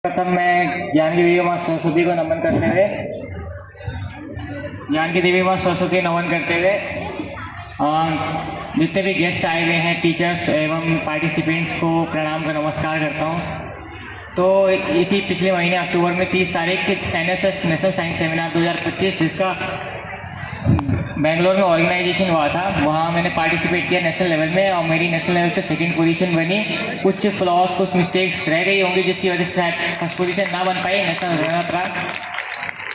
प्रथम मैं ज्ञान की देवी माँ सरस्वती को नमन करते हुए जितने भी गेस्ट आए हुए हैं, टीचर्स एवं पार्टिसिपेंट्स को प्रणाम कर नमस्कार करता हूँ। तो इसी पिछले महीने अक्टूबर में 30 तारीख एनएसएस नेशनल साइंस सेमिनार 2025 जिसका बेंगलोर में ऑर्गेनाइजेशन हुआ था, वहाँ मैंने पार्टिसिपेट किया नेशनल लेवल में और मेरी नेशनल लेवल पे सेकंड पोजीशन बनी। कुछ फ्लॉज, कुछ मिस्टेक्स रह गई होंगी जिसकी वजह से शायद फर्स्ट पोजीशन ना बन पाई, नेशनल रनर रहा।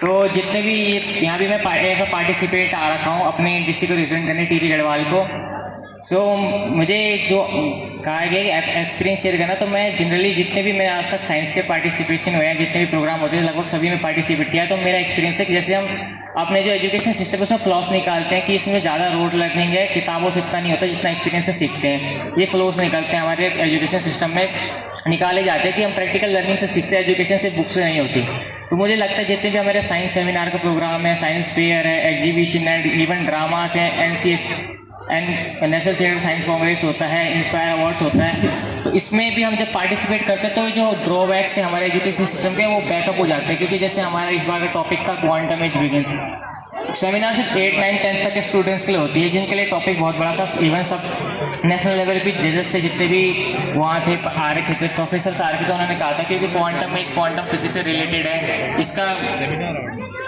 तो जितने भी यहाँ भी मैं ऐसा पार्टिसिपेट आ रखा हूँ अपने डिस्ट्रिक्ट को रिप्रेजेंट करने, टीरी गढ़वाल को। मुझे जो कहा गया कि एक्सपीरियंस शेयर करना, तो मैं जनरली जितने भी मेरे आज तक साइंस के पार्टिसिपेशन हुए हैं, जितने भी प्रोग्राम होते हैं लगभग सभी में पार्टिसिपेट किया। तो मेरा एक्सपीरियंस है कि जैसे हम अपने जो एजुकेशन सिस्टम है उसमें फ्लॉस निकालते हैं कि इसमें ज़्यादा रोड लर्निंग है, किताबों से इतना नहीं होता जितना एक्सपीरियंस से सीखते हैं। ये फ्लॉस निकलते हैं हमारे एजुकेशन सिस्टम में, निकाले जाते हैं कि हम प्रैक्टिकल लर्निंग से सीखते हैं, एजुकेशन से बुक से नहीं होती। तो मुझे लगता है जितने भी हमारे साइंस सेमिनार का प्रोग्राम है, साइंस फेयर है, एग्जीबिशन है, इवन ड्रामास है, NCS and national children science Congress होता है, इंस्पायर अवार्ड्स होता है, तो इसमें भी हम जब पार्टिसिपेट करते हैं तो जो ड्रॉबैक्स थे हमारे एजुकेशन सिस्टम के वो बैकअप हो जाते हैं। क्योंकि जैसे हमारा इस बार का टॉपिक था क्वांटम एज बिगिंस। सेमिनार सिर्फ 8, 9, 10 तक के स्टूडेंट्स के लिए होती है, जिनके लिए टॉपिक बहुत बड़ा था। इवन सब नेशनल लेवल पे जजेस थे जितने भी वहाँ थे, आ रखे थे, प्रोफेसर्स आ रखे थे, उन्होंने कहा था क्योंकि क्वांटम एज क्वांटम फिजिक्स से रिलेटेड है, इसका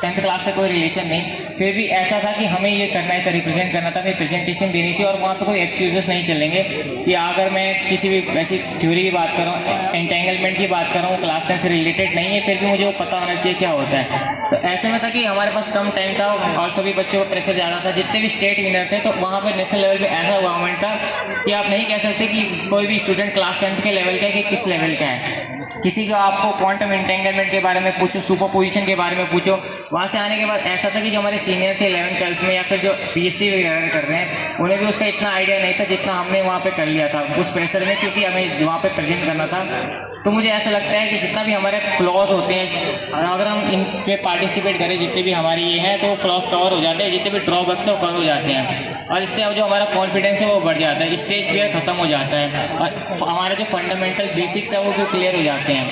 10th क्लास से कोई रिलेशन नहीं। फिर भी ऐसा था कि हमें ये करना ही था, रिप्रेजेंट करना था, हमें प्रेजेंटेशन देनी थी और वहाँ पे कोई एक्सक्यूजेस नहीं चलेंगे। कि अगर मैं किसी भी ऐसी थ्योरी की बात कर रहा हूँ, एंटेंगलमेंट की बात कर रहा हूँ, क्लास 10 से रिलेटेड नहीं है, फिर भी मुझे वो पता होना चाहिए क्या होता है। तो ऐसे में था कि हमारे पास कम टाइम था और सभी बच्चों को प्रेशर ज़्यादा था। जितने भी स्टेट विनर थे तो वहाँ पर नेशनल लेवल पे ऐसा गवर्नमेंट था कि आप नहीं कह सकते कि कोई भी स्टूडेंट क्लास 10th के लेवल का है कि किस लेवल का है। किसी को आपको क्वांटम एंटेंगलमेंट के बारे में पूछो, सुपरपोजिशन के बारे में पूछो। वहाँ से आने के बाद ऐसा था कि जो हमारे सीनियर्स है 11th 12th में या फिर जो BSc वगैरह कर रहे हैं, उन्हें भी उसका इतना आइडिया नहीं था जितना हमने वहाँ पे कर लिया था उस प्रेशर में, क्योंकि हमें वहाँ पे प्रेजेंट करना था। तो मुझे ऐसा लगता है कि जितना भी हमारे फ्लॉज होते हैं, अगर हम इन पे पार्टिसिपेट करें, जितने भी हमारी ये हैं, तो फ्लॉज कवर हो जाते हैं, जितने भी ड्रॉबैक्स हैं वो कवर हो जाते हैं और इससे जो हमारा कॉन्फिडेंस है वो बढ़ जाता है, स्टेज फियर खत्म हो जाता है और हमारे जो फंडामेंटल बेसिक्स है वो भी क्लियर हो जाते हैं।